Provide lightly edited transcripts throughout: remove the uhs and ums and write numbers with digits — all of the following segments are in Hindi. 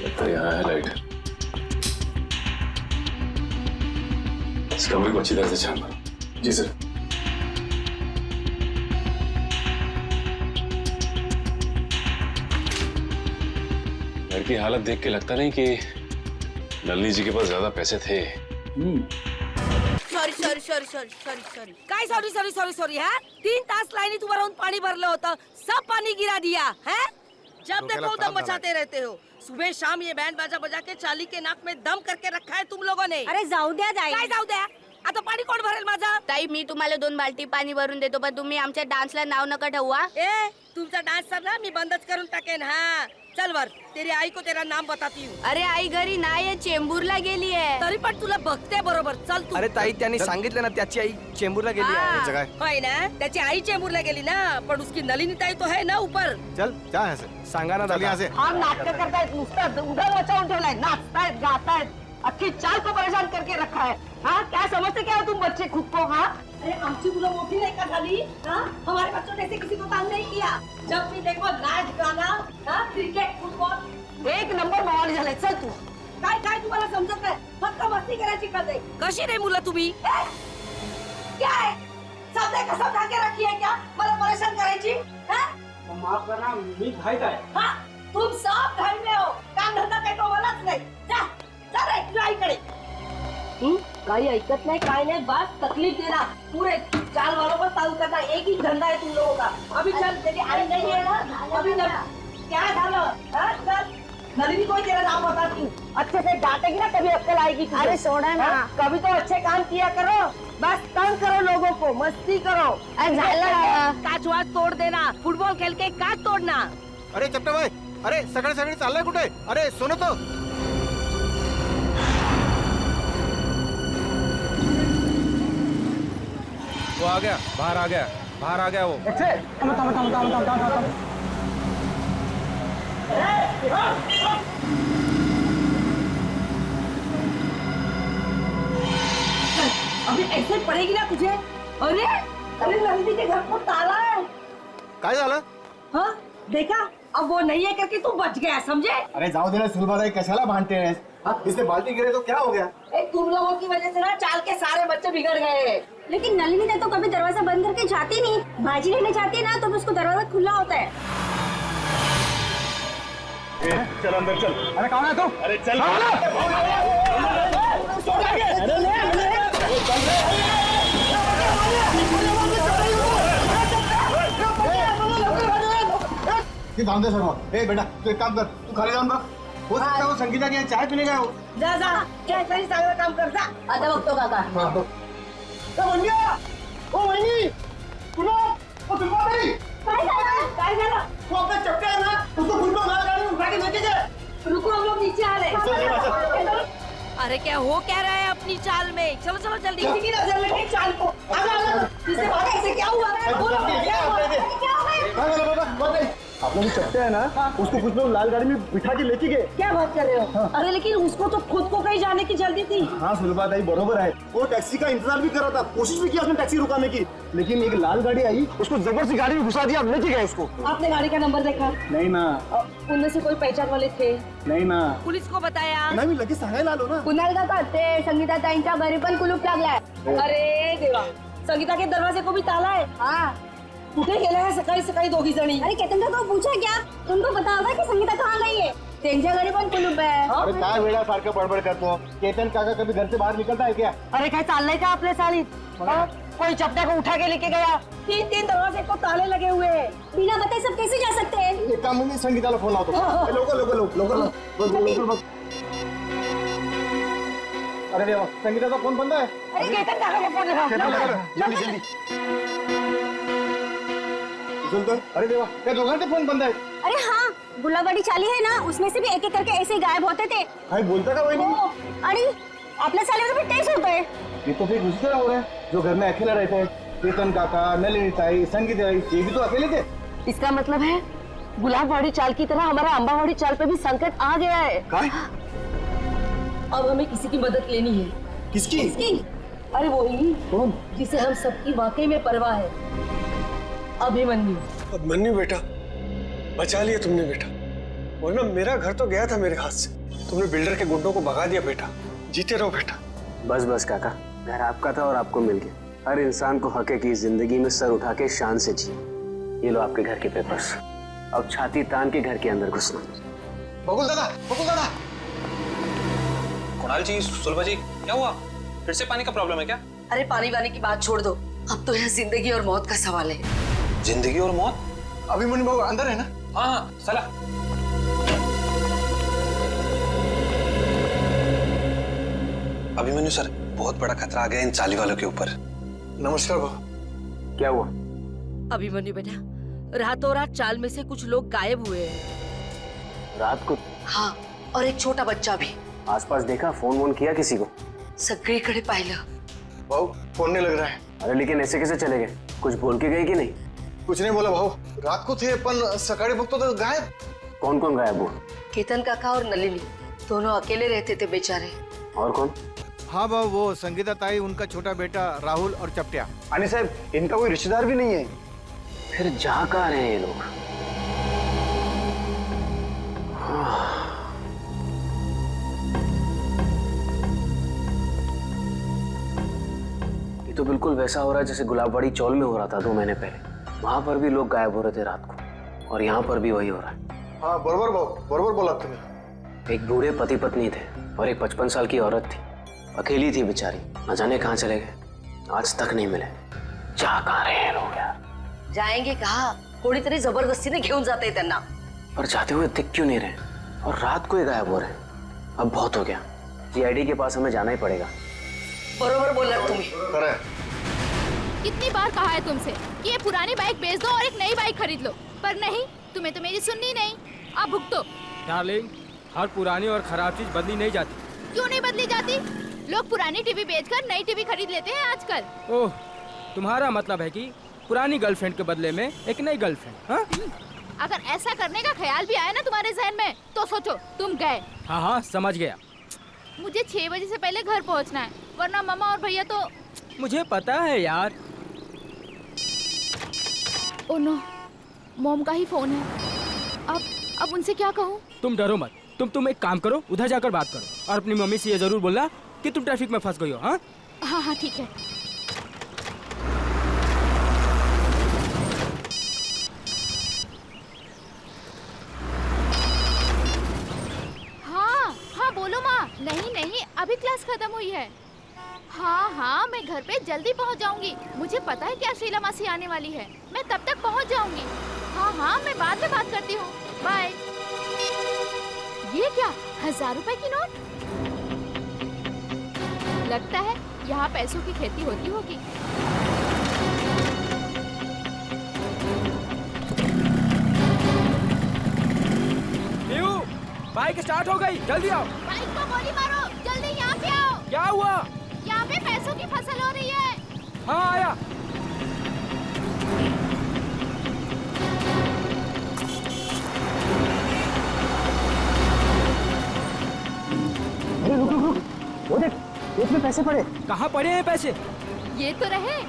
लगता है यहाँ है लाइट। इस कमरे को अच्छी तरह से छान मारो। जी सर। घर की हालत देख के लगता नहीं कि नलिनी जी के पास ज्यादा पैसे थे। Sorry sorry sorry sorry sorry sorry काय सॉरी सॉरी सॉरी सॉरी है? 3 तास लाईनीत उभं राहून पाणी भरलं होतं, सब पानी गिरा दिया है। जब देखो दम मचाते रहते हो। सुबह शाम ये बैंड बाजा बजा के चाली के नाक में दम करके रखा है तुम लोगों ने। अरे जाऊ द्या ताई. काय जाऊ द्या? आता पाणी कोण भरेल माझं? ताई मी तुम्हाला 2 बाल्टी पाणी भरून देतो, पण तुम्ही आमच्या डान्सला नाव नका ठेवा. ए तुमचा डान्स सर ना मी बंदच करून टाकेन. हाँ चल वर, तेरी आई को तेरा नाम बताती हूँ. अरे आई घरी नाहीये, चेंबूरला गेली आहे. तरी पण तुला बघते बरोबर. चल तू. अरे ताई त्यांनी सांगितलं ना त्याची आई चेंबूरला गेली आहे. हाँ, होय ना, त्याची आई चेंबूरला गेली ना, पण उसकी नलिनी ताई तो है ना ऊपर. चल क्या है सांगा ना दादा. हा नाटक करतायत नुसतं उधर मचावून ठेवलाय, नाचतायत गातायत, अख्खी चाल को परेशान करके रखा है. हाँ क्या समझते क्या हो तुम बच्चे खुद को? हाँ अरे आमची मुलं मोठी नहीं का झाली? हाँ हमारे बच्चों ने ऐसे किसी को तंग नहीं किया. जब भी देखो नाच गाना, हाँ क्रिकेट फुटबॉल, एक नंबर माहोल झालाय. चल तू. काय काय तुम्हाला समजत नाही, फक्त मस्ती करायची कळते. कशी रे मुलं तुम्ही? क्या है सबने कसम खा के रखी है क्या मला परेशान करायची? हाँ माफ करना, मी घाईत आहे. हाँ तुम सब घर में हो, काम धंदा काही तो मलाच नाही. जा जा रे तुझ्या आईकडे. काही ऐकत नाही काय नाही, बस तकलीफ देना. पूरे चाल वालों को ताऊ करना, एक ही धंधा है तुम लोगों का. अभी चल, तेरी आई नहीं है ना, अभी चल. क्या झालं? हाँ चल, नलिनी को तेरा नाम बताती हूँ. अच्छे से डांटेगी ना तभी अक्कल आएगी तुझे. अरे सोडा ना. कभी तो अच्छे काम किया करो, बस तंग करो लोगों को, मस्ती करो. काच वाच तोड देना, फुटबॉल खेल के काच तोड़ना. अरे चपटा भाई, अरे सकाळी सकाळी चाललाय कुठे? अरे सुनो तो. वो आ गया, बाहर आ गया, बाहर आ गया वो. अभी ऐसे पड़ेगी ना तुझे. अरे अरे नंदी के घर को ताला है. काय झालं? हाँ देखा, अब वो नहीं है करके तू बच गया, समझे? अरे जाऊ दे ना सुलभाताई, कशाला भांडते हैं? इससे बाल्टी गिरे तो क्या हो गया? तुम लोगों की वजह से ना चाल के सारे बच्चे बिगड़ गए. लेकिन नलिनी ने तो कभी दरवाजा बंद करके जाती नहीं. भाजी लेने जाती है ना तो उसको दरवाजा खुला होता है. चल अंदर चल. अरे कौन है तू? अरे चल. जाऊन दे सर्व. ए बेटा तू एक काम कर, तू खाली जाऊन बघ. हो सकता है वो संगीता की चाय पीने गया हो. जा जा, क्या सही चांगलं काम कर जा. आता बघतो काका. काय झालं? रुको हम लोग नीचे आ रहे. अरे क्या हो क्या रहा है अपनी चाल में? चलो चलो जल्दी. किसी की नजर लगी चाल को. इससे भागा, इससे क्या हुआ? बोलो क्या हुआ? आपने जो चपटे है ना, उसको कुछ लोग लाल गाड़ी में बिठा के लेके गए. क्या बात कर रहे हो? अरे लेकिन उसको तो खुद को कहीं जाने की जल्दी थी. हाँ सुलभाताई बरोबर है. वो टैक्सी का इंतजार भी कर रहा था, कोशिश भी की उसने टैक्सी रुकाने की, लेकिन एक लाल गाड़ी आई, उसको जबरदस्ती गाड़ी में घुसा दिया, लेके गए उसको. आपने गाड़ी का नंबर देखा? नहीं ना. उनमें से कोई पहचान वाले थे? नहीं ना. पुलिस को बताया? नाही मी लगेच सांगायला आलो ना. कुणाल काका ते संगीता ताईंच्या घरी पण कुलूप लागलाय. अरे देवा, संगीता के दरवाजे को भी ताला है. हाँ. कुठे गेल्या है सकाळी सकाळी दोघी जणी? अरे केतन काका पूछा क्या? उनको पता होगा कि संगीता कहाँ गई है. त्यांच्या घरी पण कुलूप आहे. अरे काय वेळा सारखं बडबड करतो. केतन काका कभी घर से बाहर निकलता है क्या? अरे काय चाललंय का आपल्या सालीत? कोई चपटा को उठा के लेके गया. 3 दरवाजे को ताले लगे हुए हैं. बिना बताए सब कैसे जा सकते हैं? एक काम मी संगीताला फोन लावतो. लवकर. अरे देवा, संगीताचा फोन बंद आहे. अरे केतन काका को फोन लगा. जल्दी. सुनतो. अरे देवा, त्या दोघांचे फोन बंद आहेत. अरे हाँ, गुलाबड़ी चाली है ना, उसमें से भी एक एक करके ऐसे ही गायब होते थे. काय बोलता का वहिनी? अरे आपल्या चालीवर भी टेस्ट होता है. ये तो फिर दूसरी तरह हो रहा है, जो घर में अकेला रहते हैं. केतन काका, नलिनी ताई, संगीता ताई, ये भी तो अकेले थे. इसका मतलब है गुलाबवाड़ी चाल की तरह हमारा अंबावाड़ी चाल पे भी संकट आ गया है. काय? अब हमें किसी की मदद लेनी है. किसकी? अरे वही कौन? जिसे हम सबकी वाकई में परवाह है, अभिमन्यु. अब मन्नू बेटा, बचा लिया तुमने बेटा. वरना मेरा घर तो गया था मेरे हाथ से। तुमने बिल्डर के गुंडों को भगा दिया बेटा। जीते रहो बेटा। बस बस काका, घर आपका था और आपको मिल गया। हर इंसान को हक है कि इस जिंदगी में सर उठा के शान से जिए। ये लो आपके घर के पेपर्स। अब छाती तान के घर के अंदर घुसना। बकुल दादा, बकुल दादा। कुणाल जी, सुलभा जी, क्या हुआ? फिर से पानी का प्रॉब्लम है क्या? अरे पानी वानी की बात छोड़ दो, अब तो यहाँ जिंदगी और मौत का सवाल है। जिंदगी और मौत? अभिमन्यु बाबू अंदर है ना? हाँ, चला। अभिमन्यु सर, बहुत बड़ा खतरा आ गया इन चाली वालों के ऊपर। नमस्कार बाबू। क्या हुआ? अभिमन्यु बेटा, रातों रात चाल में से कुछ लोग गायब हुए हैं। रात को? हाँ, और एक छोटा बच्चा भी। आसपास देखा? फोन वोन किया किसी को? सगळीकडे पाहिलं। भाऊ फोन नहीं लग रहा है। अरे लेकिन ऐसे कैसे चले गए? कुछ बोल के गए कि नहीं? कुछ नहीं बोला भाऊ, रात को थे पण सकाळी बघतो तो गायब। कौन कौन गायब हुआ? केतन काका और नलिनी दोनों अकेले रहते थे बेचारे। और कौन? हाँ बाबू, वो संगीता ताई, उनका छोटा बेटा राहुल और चपटिया। अनिल साहब, इनका कोई रिश्तेदार भी नहीं है। फिर जा कहाँ रहे हैं ये लोग? ये तो बिल्कुल वैसा हो रहा है जैसे गुलाबबाड़ी चौल में हो रहा था 2 महीने पहले। वहां पर भी लोग गायब हो रहे थे रात को, और यहाँ पर भी वही हो रहा है। हाँ बरोबर भाऊ, बरोबर बोला तुम्हें। एक बूढ़े पति पत्नी थे और एक 55 साल की औरत थी। अकेली थी बेचारी, न जाने कहाँ चले गए, आज तक नहीं मिले। जा कहाँ रहे हैं लोग यार? जाएंगे कहा? कोणीतरी जबरदस्तीने घेऊन जाते त्यांना। पर जाते हुए दिख क्यों नहीं रहे, और रात को ही गायब हो रहे हैं? अब बहुत हो गया, सीआईडी के पास हमें जाना ही पड़ेगा। बरोबर बोला तुम्ही। करे कितनी बार कहा है तुमसे कि ये पुरानी बाइक बेच दो और एक नई बाइक खरीद लो, पर नहीं, तुम्हें तो मेरी सुननी नहीं। आप भुगतो। डार्लिंग, हर पुरानी और खराब चीज बदली नहीं जाती। क्यों नहीं बदली जाती? लोग पुरानी टीवी बेचकर नई टीवी खरीद लेते हैं आजकल। ओह, तुम्हारा मतलब है कि पुरानी गर्लफ्रेंड के बदले में एक नई गर्लफ्रेंड? हाँ? अगर ऐसा करने का ख्याल भी आया ना तुम्हारे जहन में, तो सोचो तुम गए। हाँ हाँ, समझ गया। मुझे 6 बजे से पहले घर पहुंचना है, वरना मामा और भैया तो। मुझे पता है यार। ओह नो, मॉम का ही फोन है। अब उनसे क्या कहूँ? तुम डरो मत, तुम एक काम करो, उधर जाकर बात करो और अपनी मम्मी से ये जरूर बोलना कि तुम ट्रैफिक में फंस गई हो। हाँ हाँ हाँ, ठीक है। हाँ हाँ, बोलो माँ। नहीं, अभी क्लास खत्म हुई है। हाँ, मैं घर पे जल्दी पहुँच जाऊंगी। मुझे पता है क्या शीला मासी आने वाली है, मैं तब तक पहुँच जाऊंगी। हाँ, मैं बाद में बात करती हूँ। बाय। ये क्या, 1000 रुपए की नोट? लगता है यहाँ पैसों की खेती होती होगी। बाइक स्टार्ट हो गई, जल्दी आओ। बाइक को गोली मारो, जल्दी यहाँ पे आओ। क्या हुआ? यहाँ पे पैसों की फसल हो रही है। हाँ आया। अरे रुक, वो देख, इसमें पैसे पड़े। कहाँ पड़े हैं पैसे? ये तो रहे।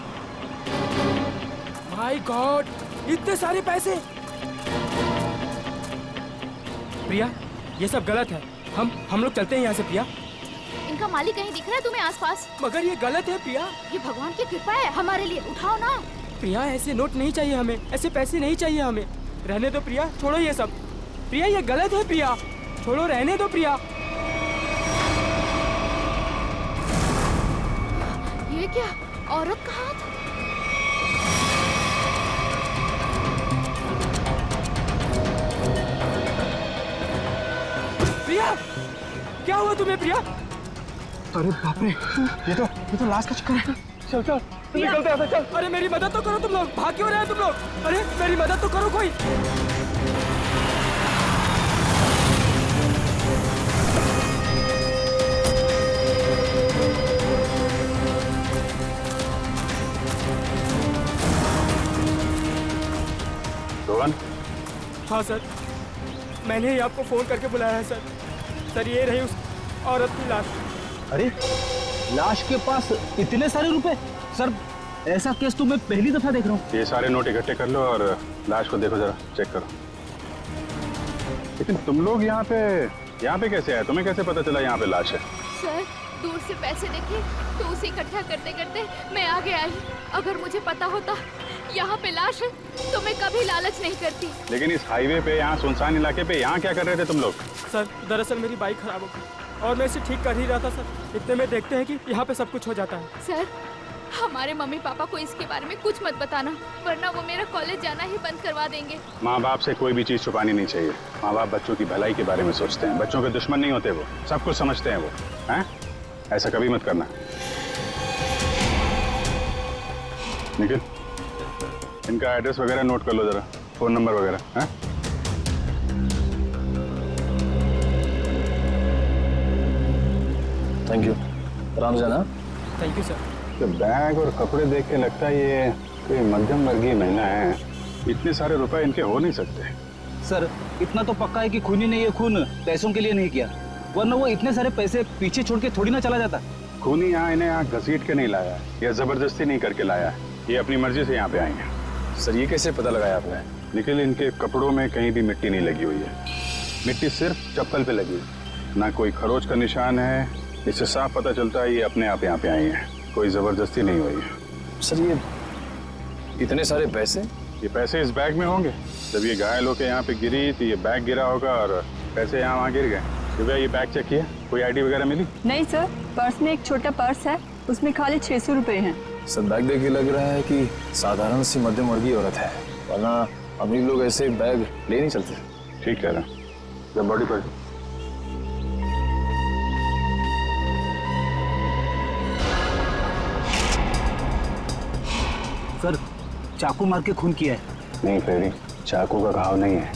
माय गॉड, इतने सारे पैसे। प्रिया, ये सब गलत है। हम लोग चलते हैं यहाँ से प्रिया। इनका मालिक कहीं दिख रहा है तुम्हें आसपास? मगर ये गलत है प्रिया। ये भगवान की कृपा है हमारे लिए, उठाओ ना। प्रिया, ऐसे नोट नहीं चाहिए हमें, ऐसे पैसे नहीं चाहिए हमें। रहने दो प्रिया, छोड़ो ये सब। प्रिया, ये गलत है प्रिया, छोड़ो, रहने दो प्रिया। ये क्या, औरत का हाथ? प्रिया, क्या हुआ तुम्हें प्रिया? अरे बाप रे, ये तो लाश का चक्कर है। चल निकलते हैं, चल। अरे मेरी मदद तो करो तुम लोग, भाग क्यों रहे हो तुम लोग? अरे मेरी मदद तो करो कोई। रोहन? हाँ सर, मैंने ही आपको फोन करके बुलाया है सर। सर, ये रही उस औरत की लाश। अरे लाश के पास इतने सारे रुपए? सर, ऐसा केस तो मैं पहली दफा देख रहा हूँ। ये सारे नोट इकट्ठे कर लो और लाश को देखो, जरा चेक करो। लेकिन तुम लोग यहाँ पे कैसे आए? तुम्हें कैसे पता चला यहाँ पे लाश है? सर दूर से पैसे देखे तो उसे इकट्ठा करते करते मैं आगे आई। अगर मुझे पता होता यहाँ पे लाश है तो मैं कभी लालच नहीं करती। लेकिन इस हाईवे पे, यहाँ सुनसान इलाके पे, यहाँ क्या कर रहे थे तुम लोग? सर दरअसल मेरी बाइक खराब हो गई और मैं इसे ठीक कर ही रहा था सर। इतने में देखते हैं कि यहाँ पे सब कुछ हो जाता है। सर हमारे मम्मी पापा को इसके बारे में कुछ मत बताना, वरना वो मेरा कॉलेज जाना ही बंद करवा देंगे। माँ बाप से कोई भी चीज छुपानी नहीं चाहिए। माँ बाप बच्चों की भलाई के बारे में सोचते हैं, बच्चों के दुश्मन नहीं होते, वो सब कुछ समझते हैं वो। हैं? ऐसा कभी मत करना। निखिल, इनका एड्रेस वगैरह नोट कर लो जरा, फोन नंबर वगैरह। हैं? Thank you. आराम से जाना। Thank you sir. तो बैग और कपड़े देख के लगता है ये कोई मध्यम वर्गीय महिला है। इतने सारे रुपए इनके हो नहीं सकते। सर इतना तो पक्का है कि खूनी ने ये खून पैसों के लिए नहीं किया, वरना वो इतने सारे पैसे पीछे छोड़ के थोड़ी ना चला जाता। खूनी यहाँ इन्हें यहाँ घसीट के नहीं लाया या जबरदस्ती नहीं करके लाया, ये अपनी मर्जी से यहाँ पे आए हैं। सर ये कैसे पता लगाया आपने? निखिल, इनके कपड़ों में कहीं भी मिट्टी नहीं लगी हुई है। मिट्टी सिर्फ चप्पल पे लगी है, ना कोई खरोच का निशान है। इससे साफ पता चलता है ये अपने आप यहाँ पे आई हैं, कोई जबरदस्ती नहीं हुई है। सर ये इतने सारे पैसे? ये पैसे इस बैग में होंगे। जब ये घायल होकर यहाँ पे गिरी तो ये बैग गिरा होगा और पैसे यहाँ वहाँ गिर गए। सुबह ये बैग चेक किया, कोई आईडी वगैरह मिली? नहीं सर, पर्स में एक छोटा पर्स है, उसमें खाली 600 रुपए हैं। सर बैग देख के लग रहा है कि साधारण सी मध्यम वर्गीय औरत है, वरना अमीर लोग ऐसे बैग ले नहीं चलते। ठीक कह रहा हूँ। जब बॉडी पर सर चाकू मार के खून किया है। नहीं फ्रेडी, चाकू का घाव नहीं है,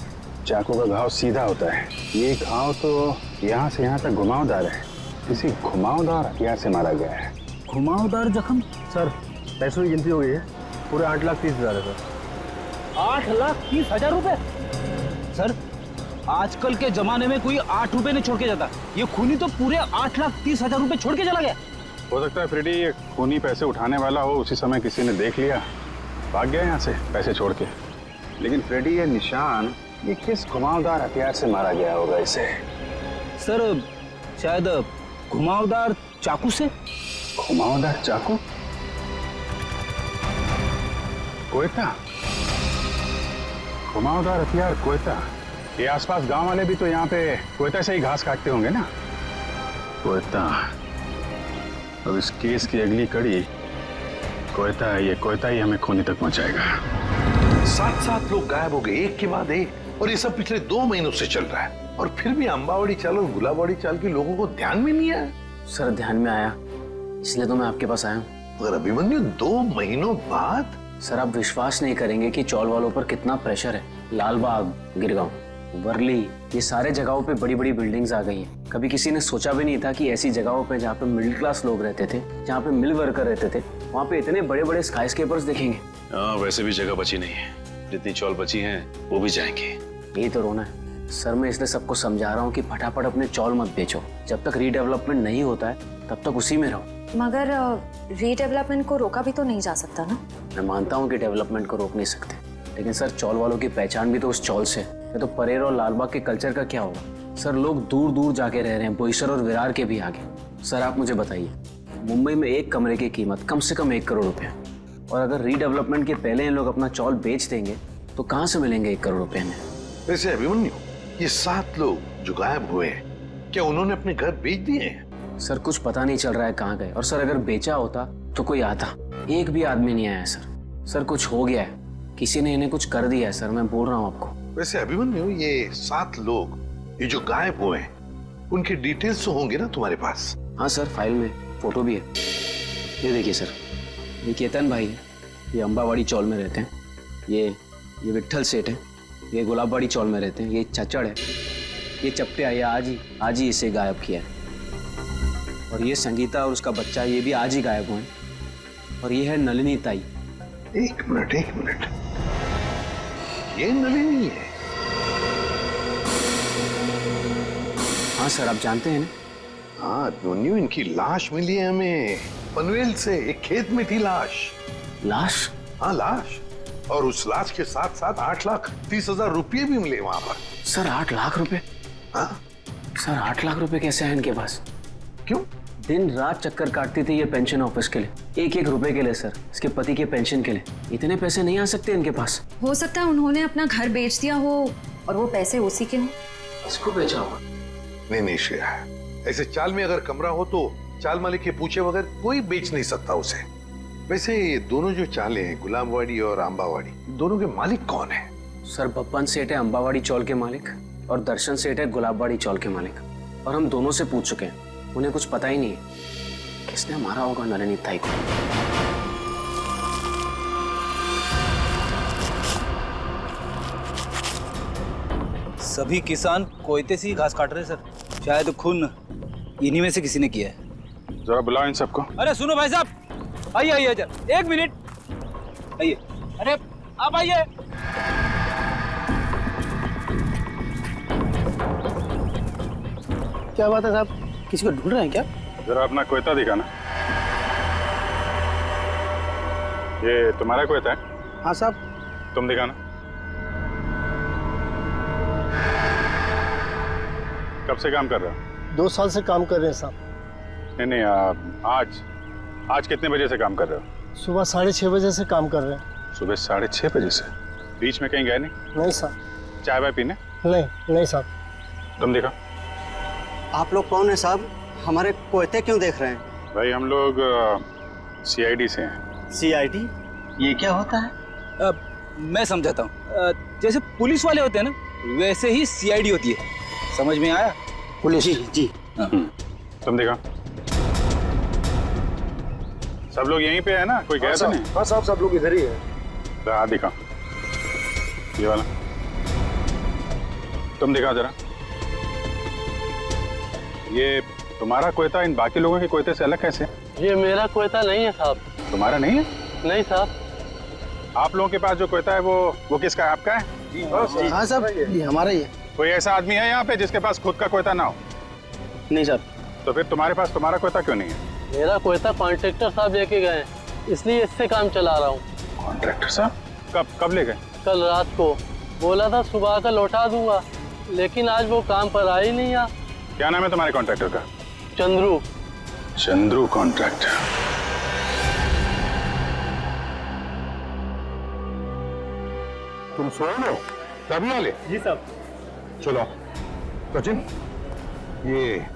चाकू का घाव सीधा होता है। ये घाव तो यहाँ से यहाँ तक घुमावदार है, किसी घुमावदार हथियार से मारा गया है। घुमावदार जख्म? सर पैसों की गिनती हो गई है, पूरे 8,30,000 है सर। 8,30,000 रुपए? सर आजकल के जमाने में कोई 8 रुपए नहीं छोड़ के जाता, ये खूनी तो पूरे 8,30,000 रुपए छोड़ के चला गया। हो सकता है फ्रेडी ये खूनी पैसे उठाने वाला हो, उसी समय किसी ने देख लिया, भाग गया यहाँ से पैसे छोड़ के। लेकिन फ्रेडी ये निशान, ये किस घुमावदार हथियार से मारा गया होगा इसे? सर शायद घुमावदार चाकू से। घुमावदार चाकू? कोयता? घुमावदार हथियार कोयता? ये आसपास गांव वाले भी तो यहाँ पे कोयता से ही घास काटते होंगे ना। कोयता। अब इस केस की अगली कड़ी कोयता है। ये कोयता ही हमें खूनी तक पहुंचाएगा। 7 लोग गायब हो गए एक के बाद एक, और ये सब पिछले 2 महीनों से चल रहा है, और फिर भी अंबावड़ी चाल और गुलाबवाड़ी चाल के लोगों को ध्यान में नहीं आया। सर ध्यान में आया, इसलिए तो मैं आपके पास आया हूँ। मगर अभिमन्यु 2 महीनों बाद? सर आप विश्वास नहीं करेंगे कि चौल वालों पर कितना प्रेशर है। लालबाग, गिरगांव, वर्ली, ये सारे जगहों पे बड़ी बड़ी बिल्डिंग्स आ गई हैं। कभी किसी ने सोचा भी नहीं था कि ऐसी जगहों पे जहाँ पे मिडिल क्लास लोग रहते थे, जहाँ पे मिल वर्कर रहते थे, वहाँ पे इतने बड़े बड़े स्काईस्केपर्स देखेंगे। हाँ वैसे भी जगह बची नहीं है, जितनी चौल बची हैं वो भी जाएंगे। यही तो रोना है सर। मैं इसलिए सबको समझा रहा हूँ कि फटाफट अपने चौल मत बेचो, जब तक रीडेवलपमेंट नहीं होता है तब तक उसी में रहो। मगर रीडेवलपमेंट को रोका भी तो नहीं जा सकता ना। मैं मानता हूँ कि डेवलपमेंट को रोक नहीं सकते, लेकिन सर चौल वालों की पहचान भी तो उस चौल से है। तो परेर और लालबाग के कल्चर का क्या होगा? सर लोग दूर दूर जाके रह रहे हैं, बोईसर और विरार के भी आगे। सर आप मुझे बताइए, मुंबई में एक कमरे की कीमत कम से कम 1 करोड़ रुपए, और अगर रीडेवलपमेंट के पहले इन लोग अपना चौल बेच देंगे तो कहाँ से मिलेंगे 1 करोड़ रुपए में? वैसे अभिमन्यु, ये 7 लोग जो गायब हुए हैं, क्या उन्होंने अपने घर बेच दिए हैं? सर कुछ पता नहीं चल रहा है कहाँ गए, और सर अगर बेचा होता तो कोई आता। एक भी आदमी नहीं आया सर। सर कुछ हो गया है, किसी ने इन्हें कुछ कर दिया है सर, मैं बोल रहा हूँ आपको। वैसे अभिमन्यु, ये 7 लोग ये जो गायब हुए हैं, उनके डिटेल्स तो होंगे ना तुम्हारे पास? हाँ सर, फाइल में फोटो भी है। ये देखिए सर, ये केतन भाई है, ये अंबावाड़ी चौल में रहते हैं। ये विट्ठल सेठ है, ये गुलाबवाड़ी चौल में रहते हैं। ये चचड़ है, ये चपटे आया आज ही इसे गायब किया है। और ये संगीता और उसका बच्चा, ये भी आज ही गायब हुए हैं। और ये है नलिनी ताई। एक मिनट, ये नलिनी है? हाँ सर, आप जानते हैं ना? हाँ अभिमन्यु, इनकी लाश मिली है हमें पनवेल से। एक खेत में थी लाश। लाश? हाँ लाश, और उस लाश के साथ साथ 8,30,000 रुपये भी मिले वहां पर। सर 8 लाख रुपए? हाँ सर 8 लाख रुपए कैसे हैं इनके पास? क्यों? दिन रात चक्कर काटती थी ये पेंशन ऑफिस के लिए, एक एक रुपए के लिए सर, इसके पति के पेंशन के लिए। इतने पैसे नहीं आ सकते इनके पास। हो सकता है उन्होंने अपना घर बेच दिया हो और वो पैसे उसी के हों। इसको बेचा होगा। नहीं श्रेया, ऐसे चाल में अगर कमरा हो तो चाल मालिक के पूछे बगैर कोई बेच नहीं सकता उसे। वैसे ये दोनों जो चालें हैं, गुलाबवाड़ी और अंबावाड़ी, दोनों के मालिक कौन है? सर बप्पन सेठ है अंबावाड़ी चौल के मालिक और दर्शन सेठ है गुलाबवाड़ी चौल के मालिक। और हम दोनों से पूछ चुके हैं, उन्हें कुछ पता ही नहीं है किसने मारा होगा नलिनी ताई को। सभी किसान कोयते से ही घास काट रहे हैं सर। शायद खून इन्हीं में से किसी ने किया है। जरा बुलाओ इन सबको। अरे सुनो भाई साहब, आइए आइए जरा, 1 मिनट आइए। अरे आप आइए। क्या बात है साहब, किसी को ढूंढ रहे हैं क्या? जरा अपना कोयता दिखाना। ये तुम्हारा कोयता है? हाँ साहब। तुम दिखाना। कब से काम कर रहे हो? 2 साल से काम कर रहे हैं साहब। नहीं आज कितने बजे से काम कर रहे हो? सुबह 6:30 बजे से काम कर रहे हैं। सुबह 6:30 बजे से? बीच में कहीं गए नहीं? नहीं साहब। चाय वाय पीने? नहीं साहब। तुम देखो। आप लोग कौन है साहब? हमारे कोयते क्यों देख रहे हैं? भाई हम लोग CID से हैं। CID? ये क्या होता है? मैं समझाता हूँ। जैसे पुलिस वाले होते हैं ना, वैसे ही CID होती है। समझ में आया? पुलिस? जी। तुम देखो। सब लोग यहीं पे है ना? कोई गया तो नहीं? हाँ साहब, सब लोग इधर ही है। हाथ दिखा, ये वाला। तुम दिखाओ जरा। ये तुम्हारा कोयता इन बाकी लोगों के कोयते से अलग कैसे? ये मेरा कोयता नहीं है साहब। तुम्हारा नहीं है? नहीं साहब। आप लोगों के पास जो कोयता है वो किसका है? आपका है? हाँ साहब, ये हमारा ही है। कोई ऐसा आदमी है यहाँ पे जिसके पास खुद का कोयता ना हो? नहीं साहब। तो फिर तुम्हारे पास तुम्हारा कोयता क्यों नहीं है? मेरा कोयता कॉन्ट्रैक्टर साहब लेके गए, इसलिए इससे काम चला रहा हूँ। कॉन्ट्रैक्टर साहब? कब ले गए? कल रात को बोला था सुबह का लौटा दूंगा, लेकिन आज वो काम पर आ ही नहीं। आ क्या नाम है तुम्हारे कॉन्ट्रैक्टर का? चंद्रू। चंद्रू कॉन्ट्रैक्टर। तुम सो रहे हो? तभी वाले? जी साहब। चलो सचिन, ये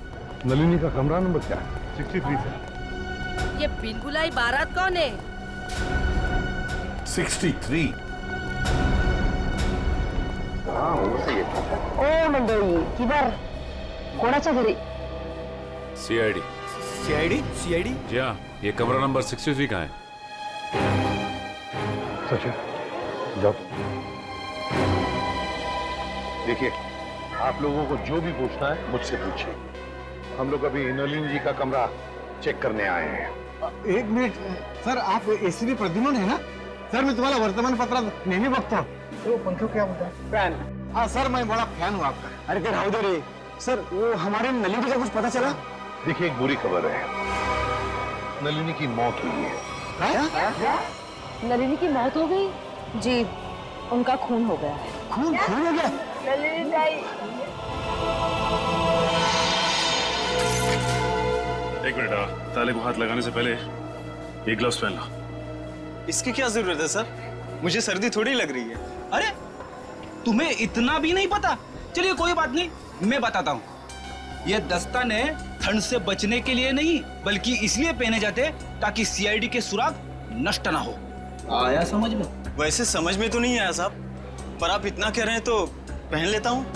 नलिनी का कमरा नंबर क्या है? 63 से। ये बिन बुलाई बारात कौन है? 63। हाँ वो सही है। ओ मंडळी, किधर? कोणाच्या घरी? CID। CID? जी हाँ, ये कमरा नंबर 63 का है। सचिन जाओ। देखिए, आप लोगों को जो भी पूछना है मुझसे पूछिए। हम लोग अभी नलिनी जी का कमरा चेक करने आए हैं। 1 मिनिट सर, आप ACP प्रद्युमन है ना? सर मैं तुम्हाला वर्तमानपत्रात नेहमी बघतो। तो पंखो क्या बोलता है? फैन। हाँ सर, मैं बड़ा फैन हूँ आपका। अरे क्या राहु दे रे सर, वो हमारे नलिनी का कुछ पता चला? देखिए, एक बुरी खबर है, नलिनी की मौत हुई है। नलिनी की मौत हो गई? जी, उनका खून हो गया है। खून हो गया? नलिनी ताई। एक मिनट, ताले को हाथ लगाने से पहले ये ग्लव्स पहन लो। इसकी क्या जरूरत है सर? मुझे सर्दी थोड़ी लग रही है। अरे तुम्हें इतना भी नहीं पता? चलिए कोई बात नहीं, मैं बताता हूँ। ये दस्ताने ठंड से बचने के लिए नहीं, बल्कि इसलिए पहने जाते ताकि CID के सुराग नष्ट ना हो। आया समझ में? वैसे समझ में तो नहीं आया साहब, पर आप इतना कह रहे हैं तो पहन लेता हूँ।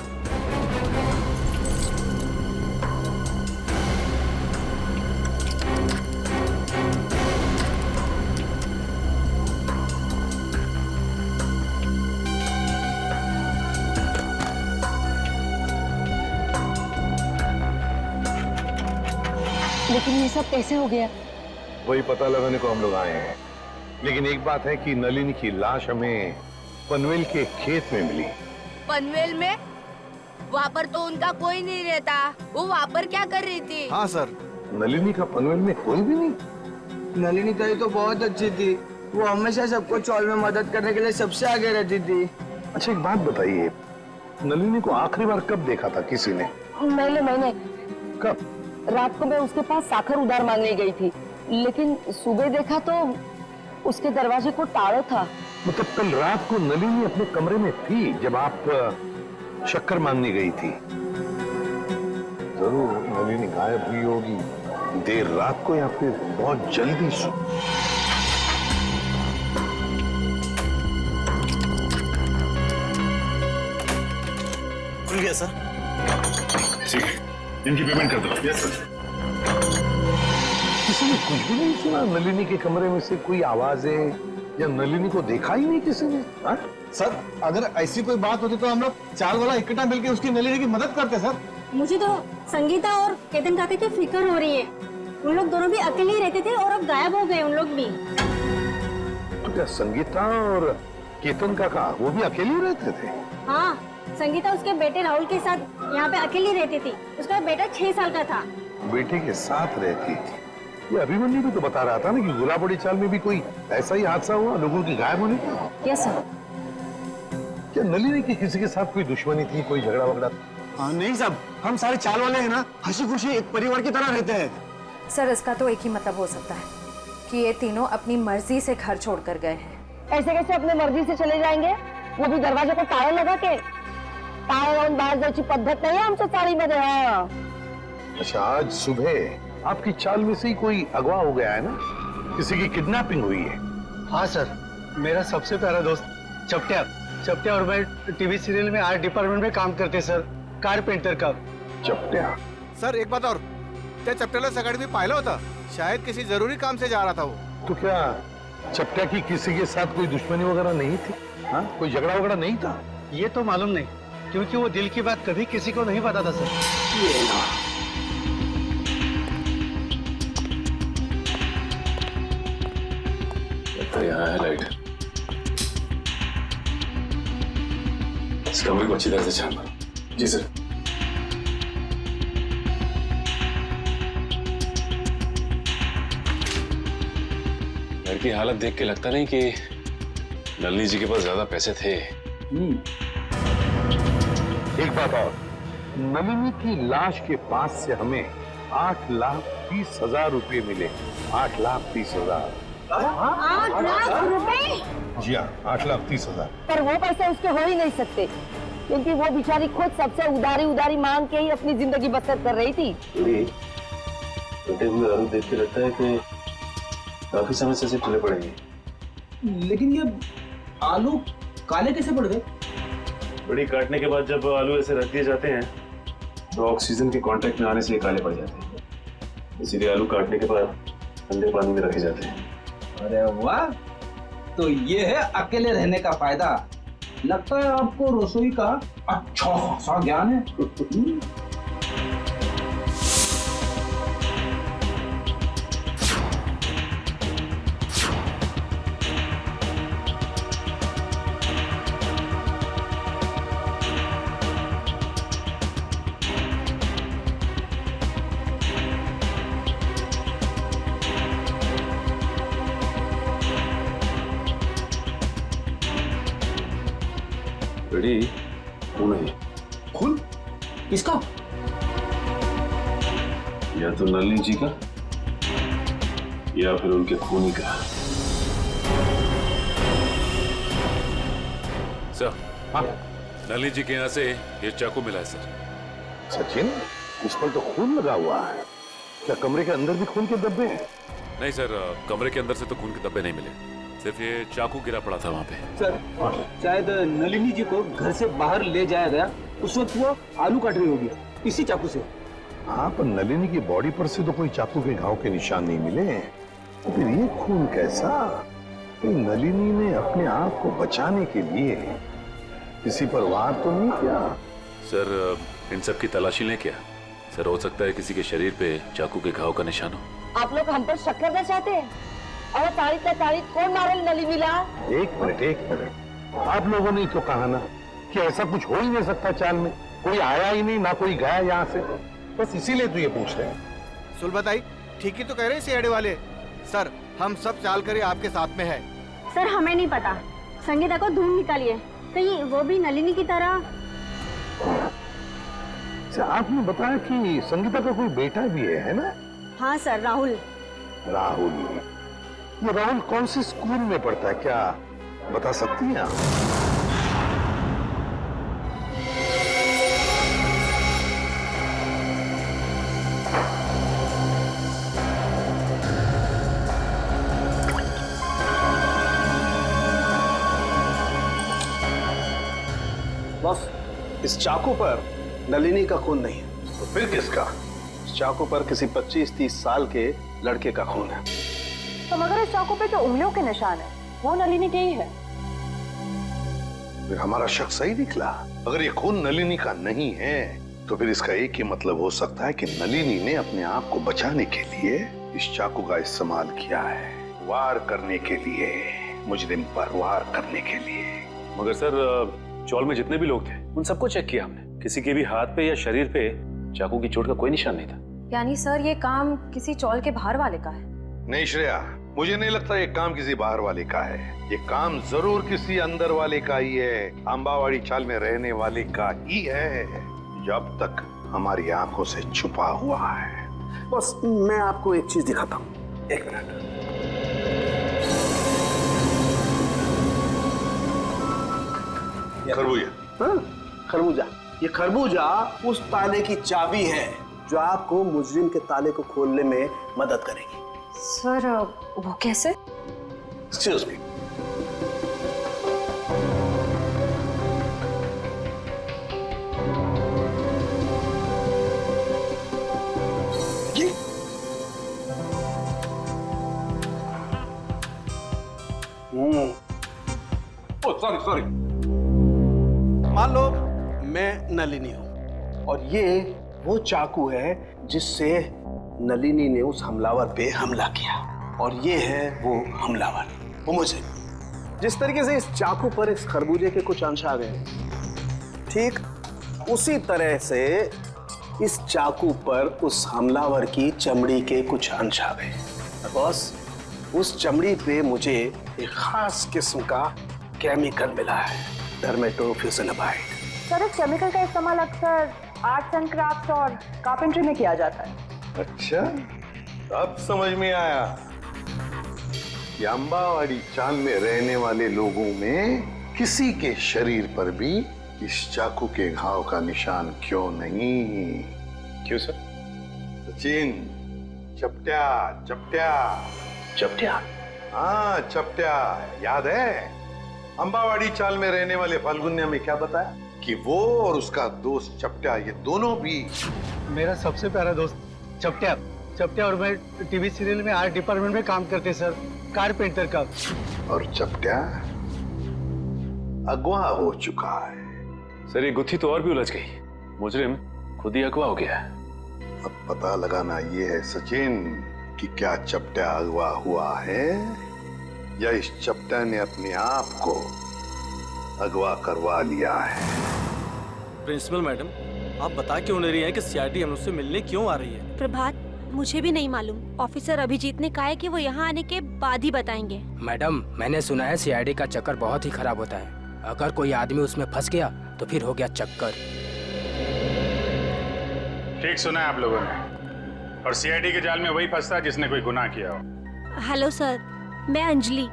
लेकिन ये सब कैसे हो गया? वही पता लगाने को हम लोग आए हैं। लेकिन एक बात है कि नलिनी की लाश हमें पनवेल के खेत में मिली। पनवेल में? वहाँ पर तो उनका कोई नहीं रहता। वो वहाँ पर क्या कर रही थी? हाँ सर। नलिनी का पनवेल में कोई भी नहीं? नलिनी ताई तो बहुत अच्छी थी, वो हमेशा सबको चौल में मदद करने के लिए सबसे आगे रहती थी। अच्छा एक बात बताइए, नलिनी को आखिरी बार कब देखा था किसी ने? मैंने कब? रात को मैं उसके पास साखर उधार मांगने गई थी, लेकिन सुबह देखा तो उसके दरवाजे को ताला था। मतलब कल रात को नलिनी अपने कमरे में थी जब आप शक्कर मांगने गई थी? जरूर नलिनी गायब हुई होगी देर रात को या फिर बहुत जल्दी से। खुल गया सर। ठीक है, इनकी पेमेंट कर दो। Yes sir. किसी ने कुछ भी नहीं सुना? नलिनी के कमरे में से कोई आवाजें या नलिनी को देखा ही नहीं किसी ने? हाँ? सर अगर ऐसी कोई बात होती तो हम लोग चाल वाला इकट्ठा मिलकर उसकी नलिनी की मदद करते सर। मुझे तो संगीता और केतन काका की फिक्र हो रही है। उन लोग दोनों भी अकेले ही रहते थे और अब गायब हो गए उन लोग भी। तो क्या संगीता और केतन काका वो भी अकेले रहते थे? हाँ, संगीता उसके बेटे राहुल के साथ यहाँ पे अकेली रहती थी। उसका बेटा 6 साल का था। बेटे के साथ रहती थी। ये अभिमन्यु भी तो बता रहा था ना कि गुलाबड़ी चाल में भी कोई ऐसा ही हादसा हुआ लोगों की गायब होने का। Yes sir. क्या नलिनी की किसी के साथ कोई दुश्मनी थी, कोई झगड़ा वगड़ा? नहीं साहब, हम सारे चाल वाले हैं ना, हंसी खुशी एक परिवार की तरह रहते हैं। सर इसका तो एक ही मतलब हो सकता है कि ये तीनों अपनी मर्जी से घर छोड़कर गए हैं। ऐसे कैसे अपने मर्जी से चले जाएंगे? वो भी दरवाजे को ताला लगा के? ताला लावून बाहेर जायची पद्धत नाही आमच्या चाळीमध्ये। हाँ। अच्छा, आज सुबह आपकी चाल में से ही कोई अगवा हो गया है ना? किसी की किडनैपिंग हुई है? हाँ सर, मेरा सबसे प्यारा दोस्त चपटिया और मैं टीवी सीरियल में आर्ट डिपार्टमेंट में काम करते सर, कारपेंटर का। चपटिया? सर एक बात और, त्या चपट्याला सकाळी मी पाहिलं होतं, शायद किसी जरूरी काम से जा रहा था वो। तो क्या चपटिया की किसी के साथ कोई दुश्मनी वगैरह नहीं थी? हाँ, कोई झगड़ा वगैरह नहीं था? ये तो मालूम नहीं, क्योंकि वो दिल की बात कभी किसी को नहीं बताता सर। तो यहाँ है लाइट। इस कमरे को अच्छी तरह से छान मारो। जी सर। घर की हालत देख के लगता नहीं कि नलिनी जी के पास ज्यादा पैसे थे। एक बात और, नलिनी की लाश के पास से हमें 8,30,000 रुपए मिले। 8,30,000। 8 लाख रुपए? जी हाँ, 8,30,000। पर वो पैसे उसके हो ही नहीं सकते, क्योंकि वो बेचारी खुद सबसे उधारी मांग के ही अपनी जिंदगी बसर कर रही थी। टूटे हुए आलू देख के लगता है कि काफी समय से चले पड़ेंगे। लेकिन ये आलू काले कैसे पड़ गए? बड़ी काटने के बाद जब आलू ऐसे रख दिए जाते हैं तो ऑक्सीजन के कांटेक्ट में आने से ये काले पड़ जाते हैं, इसीलिए आलू काटने के बाद ठंडे पानी में रखे जाते हैं। अरे वाह, तो ये है अकेले रहने का फायदा। लगता है आपको रसोई का अच्छा खासा ज्ञान है। बड़ी खून है। खून? किसका? या तो नलिनी जी का या फिर उनके खूनी का। सर, हाँ, नलिनी जी के यहाँ से ये चाकू मिला है सर। सचिन, इस पर तो खून लगा हुआ है। क्या कमरे के अंदर भी खून के धब्बे हैं? नहीं सर, कमरे के अंदर से तो खून के धब्बे नहीं मिले, सिर्फ ये चाकू गिरा पड़ा था वहाँ पे। सर, शायद नलिनी जी को घर से बाहर ले जाया गया, उस वक्त वो आलू काट रही होगी इसी चाकू से। हाँ, पर नलिनी की बॉडी पर से तो कोई चाकू के घाव के निशान नहीं मिले, तो फिर ये खून कैसा? नलिनी ने अपने आप को बचाने के लिए किसी पर वार तो नहीं किया? सर, इन सब की तलाशी लें क्या? सर, हो सकता है किसी के शरीर पे चाकू के घाव का निशान हो। आप लोग हम पर शक करना चाहते हैं? और तारीख कौन मारे नलिनीला? एक मिनट, आप लोगों ने तो कहा ना कि ऐसा कुछ हो ही नहीं सकता चाल में, कोई आया ही नहीं, ना कोई गया यहाँ से, बस इसीलिए तो ये पूछ रहे हैं। सुलभताई ठीक ही तो कह रहे हैं सीआईडी वाले। सर, हम सब चाल कर आपके साथ में है। सर हमें नहीं पता, संगीता को ढूंढ निकालिए, कहीं वो भी नलिनी की तरह। अच्छा, आपने बताया कि संगीता का कोई बेटा भी है ना? हाँ सर, राहुल। राहुल, ये राहुल कौन से स्कूल में पढ़ता है, क्या बता सकती हैं आप? बस इस चाकू पर नलिनी का खून नहीं है। तो फिर किसका? इस चाकू पर किसी 25-30 साल के लड़के का खून है। तो मगर इस चाकू पे जो उंगलियों के निशान है वो नलिनी के ही है। फिर हमारा शक सही निकला। अगर ये खून नलिनी का नहीं है तो फिर इसका एक ही मतलब हो सकता है कि नलिनी ने अपने आप को बचाने के लिए इस चाकू का इस्तेमाल किया है, वार करने के लिए, मुजरिम पर वार करने के लिए। मगर सर, चौल में जितने भी लोग थे उन सबको चेक किया हमने, किसी के भी हाथ पे या शरीर पे चाकू की चोट का कोई निशान नहीं था। यानी सर ये काम किसी चौल के बाहर वाले का है? नहीं श्रेया, मुझे नहीं लगता ये काम किसी बाहर वाले का है। ये काम जरूर किसी अंदर वाले का ही है, अंबावाड़ी चाल में रहने वाले का ही है, जो अब तक हमारी आंखों से छुपा हुआ है। बस मैं आपको एक चीज दिखाता हूँ, एक मिनट। खरबूजा? हाँ, खरबूजा। ये खरबूजा उस ताले की चाबी है जो आपको मुजरिम के ताले को खोलने में मदद करेगी। सर वो कैसे? Excuse me. सॉरी। मान लो मैं नलिनी हूं और ये वो चाकू है जिससे नलिनी ने उस हमलावर पे हमला किया, और ये है वो हमलावर, वो मुझे। जिस तरीके से इस चाकू पर इस खरबूजे के कुछ अंश आ गए, ठीक उसी तरह से इस चाकू पर उस हमलावर की चमड़ी के कुछ अंश आ गए। बस उस चमड़ी पे मुझे एक खास किस्म का केमिकल मिला है, डर्मेटोफ्यूसिनामाइड। सर इस केमिकल का इस्तेमाल अक्सर आर्ट्स एंड क्राफ्ट्स और कारपेंट्री में किया जाता है। अच्छा, अब समझ में आया कि अंबावाड़ी चाल में रहने वाले लोगों में किसी के शरीर पर भी इस चाकू के घाव का निशान क्यों नहीं। क्यों सर? सचिन, चपट्या चपट्या चपट्या? हाँ चपट्या, याद है? अंबावाड़ी चाल में रहने वाले फाल्गुन्या में क्या बताया कि वो और उसका दोस्त चपट्या, ये दोनों भी मेरा सबसे प्यारा दोस्त चपट्या। चपट्या और मैं टीवी सीरियल में आर्ट डिपार्टमेंट में काम करते सर, कारपेंटर का। और चपट्या अगवा हो चुका है। सर ये गुत्थी तो और भी उलझ गई, मुजरिम खुद ही अगवा हो गया है। अब पता लगाना ये है सचिन कि क्या चपट्या अगवा हुआ है या इस चपट्या ने अपने आप को अगवा करवा लिया है। प्रिंसिपल मैडम, आप बता क्यों नहीं रही हैं कि सीआईडी हम उससे मिलने क्यों आ रही है? प्रभात, मुझे भी नहीं मालूम। ऑफिसर अभिजीत ने कहा है कि वो यहाँ आने के बाद ही बताएंगे। मैडम, मैंने सुना है सीआईडी का चक्कर बहुत ही खराब होता है। अगर कोई आदमी उसमें फंस गया तो फिर हो गया चक्कर। ठीक सुना है आप लोगों ने, और सीआईडी के जाल में वही फंसता है जिसने कोई गुनाह किया हो। हेलो सर, मैं अंजलि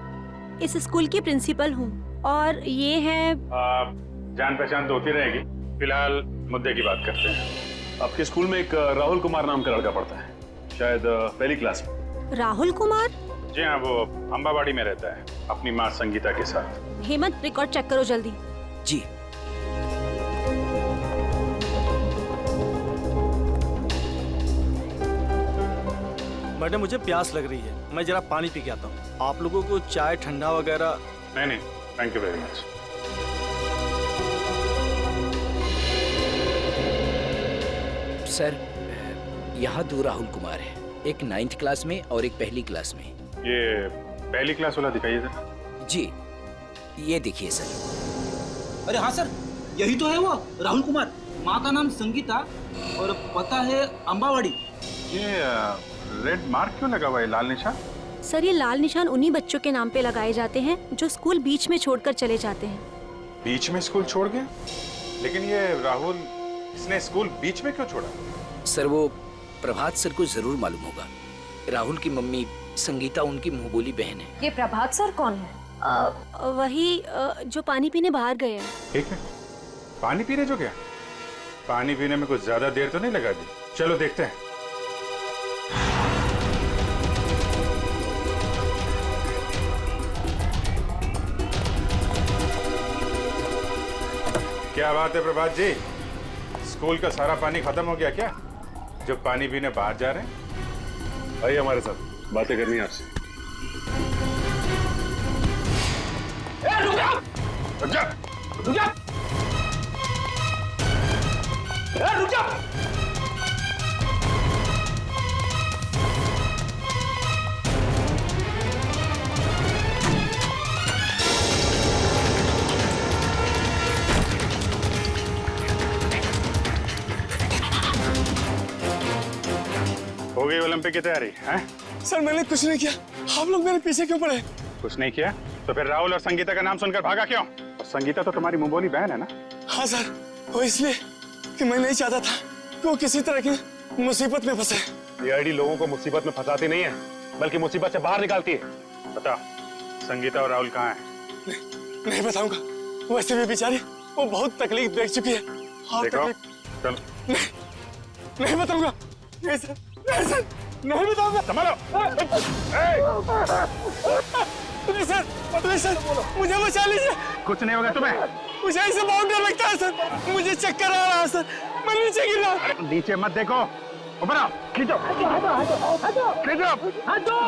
इस स्कूल की प्रिंसिपल हूँ और ये है जान पहचान तो होती रहेगी, फिलहाल मुद्दे की बात करते हैं। आपके स्कूल में एक राहुल कुमार नाम का लड़का पढ़ता है, शायद पहली क्लास में। राहुल कुमार? जी हाँ, वो अंबावाड़ी में रहता है अपनी माँ संगीता के साथ। हेमंत, रिकॉर्ड चेक करो जल्दी। जी। मैडम मुझे प्यास लग रही है, मैं जरा पानी पी के आता हूँ। आप लोगों को चाय ठंडा वगैरह? नहीं, thank you very much. Sir, यहाँ 2 राहुल कुमार है, एक 9th क्लास में और एक पहली क्लास में। ये पहली क्लास वाला दिखाइए सर। जी, ये देखिए सर। अरे हाँ सर, यही तो है वो राहुल कुमार। माँ का नाम संगीता और पता है अंबावाड़ी। ये रेड मार्क क्यों लगा हुआ है, लाल निशान? सर ये लाल निशान उन्हीं बच्चों के नाम पे लगाए जाते हैं जो स्कूल बीच में छोड़कर चले जाते हैं। बीच में स्कूल छोड़ गए? लेकिन ये राहुल इसने स्कूल बीच में क्यों छोड़ा? सर वो प्रभात सर को जरूर मालूम होगा। राहुल की मम्मी संगीता उनकी मुंहबोली बहन है। ये प्रभात सर कौन है? वही जो पानी पीने बाहर गए हैं। ठीक है, पानी पीने जो गया? पानी पीने में कुछ ज्यादा देर तो नहीं लगा दी? चलो देखते हैं। क्या बात है प्रभात जी, स्कूल का सारा पानी खत्म हो गया क्या, जो पानी पीने बाहर जा रहे हैं? आइए हमारे साथ, बातें करनी है आपसे। रुक जा, रुक जा, रुक जा, रुक जा। हो गई ओलंपिक की तैयारी हैं? सर मैंने कुछ नहीं किया, आप लोग मेरे पीछे क्यों पड़े? कुछ नहीं किया तो फिर राहुल और संगीता का नाम सुनकर भागा क्यों? और संगीता तो तुम्हारी मुंहबोली बहन है ना? हाँ सर, वो इसलिए कि मैं नहीं चाहता था कि वो किसी तरह की मुसीबत में फंसे। ये आईडी लोगों को मुसीबत में फंसाती नहीं है, बल्कि मुसीबत से बाहर निकालती है। बता, संगीता और राहुल कहाँ हैं? नहीं बताऊंगा, वैसे भी बेचारी वो बहुत तकलीफ देख चुकी है। हाँ देखो, चलो। नहीं बताऊंगा, नहीं सर, नहीं सर, नहीं बताऊंगा। संभालो। प्लीज सर, प्लीज सर, मुझे बचा लीजिए। कुछ नहीं होगा तुम्हें। मुझे इससे बहुत डर लगता है सर, मुझे चक्कर आ रहा है सर, मैं नीचे गिर रहा हूँ। नीचे मत देखो, ऊपर आओ, खींचो, खींचो।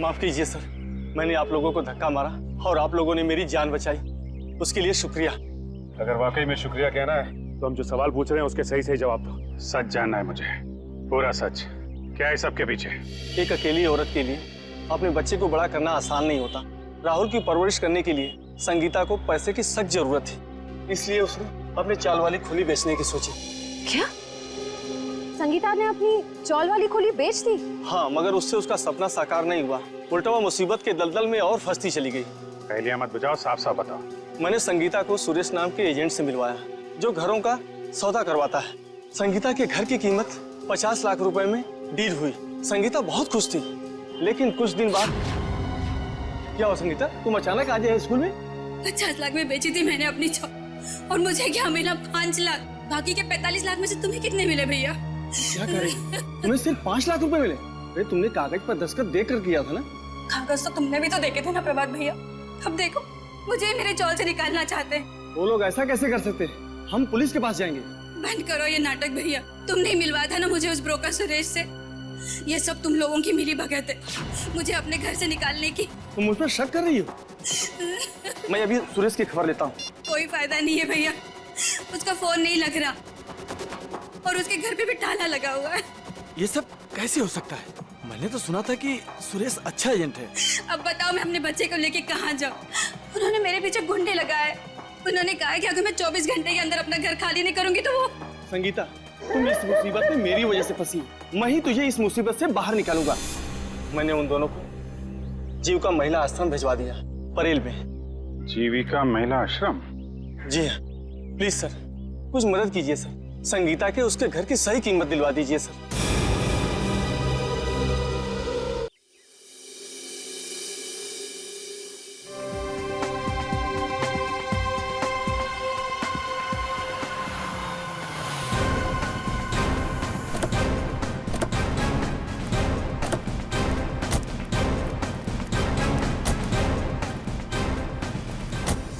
माफ कीजिए सर, मैंने आप लोगों को धक्का मारा और आप लोगों ने मेरी जान बचाई, उसके लिए शुक्रिया। अगर वाकई में शुक्रिया कहना है तो हम जो सवाल पूछ रहे हैं उसके सही सही जवाब दो। सच जानना है मुझे, पूरा सच। क्या है सबके पीछे? एक अकेली औरत के लिए अपने बच्चे को बड़ा करना आसान नहीं होता। राहुल की परवरिश करने के लिए संगीता को पैसे की सख्त जरूरत थी, इसलिए उसने अपने चाल वाली खुली बेचने की सोची। क्या? संगीता ने अपनी चौल वाली खुली बेच दी? हाँ, मगर उससे उसका सपना साकार नहीं हुआ, उल्टा वो मुसीबत के दलदल में और फंसती चली गई। पहले मत बुझाओ, साफ साफ बताओ। मैंने संगीता को सुरेश नाम के एजेंट से मिलवाया, जो घरों का सौदा करवाता है। संगीता के घर की कीमत 50 लाख रुपए में डील हुई। संगीता बहुत खुश थी, लेकिन कुछ दिन बाद क्या हुआ? संगीता, तुम अचानक आ गए स्कूल में? 50 लाख में बेची थी मैंने अपनी चौल, और मुझे क्या मिला? 5 लाख। बाकी के 45 लाख में से तुम्हें कितने मिले भैया? क्या करें, तुम्हें सिर्फ 5 लाख रुपए मिले? अरे तुमने कागज पर दस्तखत देकर किया था ना? कागज तो तुमने भी तो देखे थे ना प्रभात भैया। अब देखो, मुझे मेरे चौल से निकालना चाहते हैं। वो लोग ऐसा कैसे कर सकते हैं? हम पुलिस के पास जाएंगे। बंद करो ये नाटक भैया, तुमने ही मिलवाया था ना मुझे उस ब्रोकर सुरेश से। ये सब तुम लोगों की मिली भगत है, मुझे अपने घर से निकालने की। तुम मुझ पर शक कर रही हो? मैं अभी सुरेश की खबर लेता हूँ। कोई फायदा नहीं है भैया, उसका फोन नहीं लग रहा और उसके घर पे भी ताला लगा हुआ है। ये सब कैसे हो सकता है? मैंने तो सुना था कि सुरेश अच्छा एजेंट है। अब बताओ मैं अपने बच्चे को लेके कहाँ जाऊँ? उन्होंने मेरे पीछे गुंडे लगाए। उन्होंने कहा कि अगर मैं 24 घंटे के अंदर अपना घर खाली नहीं करूंगी तो वो। संगीता, तुम इस मुसीबत में मेरी वजह से फंसी, मैं ही तुझे इस मुसीबत से बाहर निकालूंगा। मैंने उन दोनों को जीविका महिला आश्रम भिजवा दिया, परेल में। जीविका महिला आश्रम? जी हाँ, प्लीज सर, कुछ मदद कीजिए सर। संगीता के उसके घर की सही कीमत दिलवा दीजिए सर।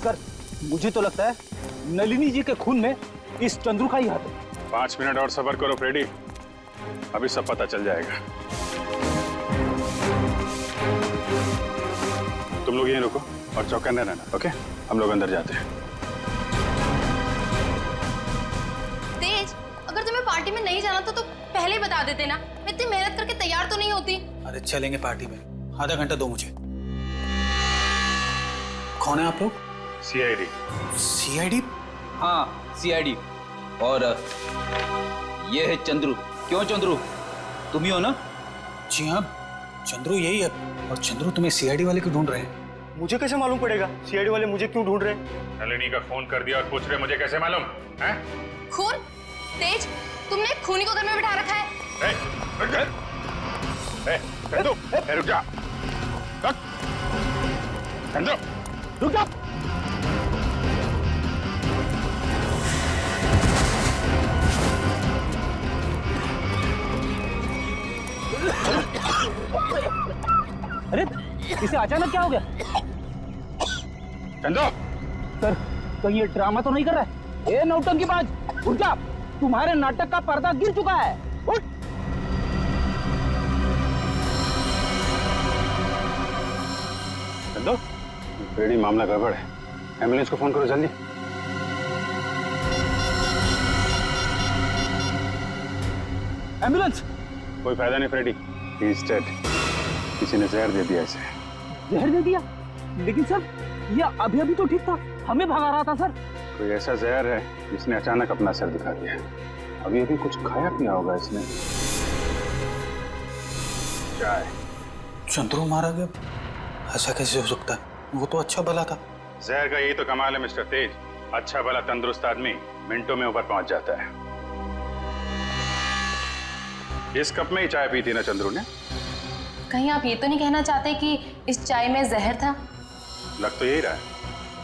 सर, मुझे तो लगता है नलिनी जी के खून में इस चंद्रू का ही हाथ है। 5 मिनट और सब्र करो फ्रेडी, अभी सब पता चल जाएगा। तुम लोग यहीं रुको और चौकन्ने रहना, ओके? हम लोग अंदर जाते हैं। तेज, अगर तुम्हें पार्टी में नहीं जाना तो पहले ही बता देते ना, मैं इतनी मेहनत करके तैयार तो नहीं होती। अरे चलेंगे पार्टी में, आधा घंटा दो मुझे। कौन है आप लोग? सीआईडी। सीआईडी? हाँ, सीआईडी। और ये है चंद्रू। क्यों चंद्रू, तुम ही हो ना? जी हाँ, चंद्रू यही है। और चंद्रू तुम्हें सीआईडी वाले को ढूंढ रहे हैं। मुझे कैसे मालूम पड़ेगा? सीआईडी वाले मुझे क्यों ढूंढ रहे हैं? नलिनी का फोन कर दिया और पूछ रहे मुझे कैसे मालूम है? खून? तेज, तुमने खूनी को घर में बिठा रखा है। चंदू, रुक जा। चंदू, रुक जा। अरे इसे अचानक क्या हो गया? चंदू, सर कहीं ये ड्रामा तो नहीं कर रहा है? ए नौटंकीबाज, उठ जा। तुम्हारे नाटक का पर्दा गिर चुका है। उठ। चंदू, फ्रेडी मामला गड़बड़ है। एम्बुलेंस को फोन करो जल्दी। एम्बुलेंस? कोई फायदा नहीं फ्रेडी, ही इज डेड। किसी ने जहर दे दिया इसे। जहर दे दिया? लेकिन सर ये अभी अभी तो ठीक था, हमें भगा रहा था सर। कोई ऐसा जहर है जिसने अचानक अपना सर दिखा दिया। अभी अभी कुछ खाया पिया होगा इसने। चाय। चंद्रू मारा गया? ऐसा कैसे हो सकता है? वो तो अच्छा भला था। जहर का यही तो कमाल है मिस्टर तेज। अच्छा भला तंदुरुस्त आदमी मिनटों में ऊपर पहुंच जाता है। इस कप में ही चाय पी थी ना चंद्रू ने? कहीं आप ये तो नहीं कहना चाहते कि इस चाय में जहर था? लग तो यही रहा है।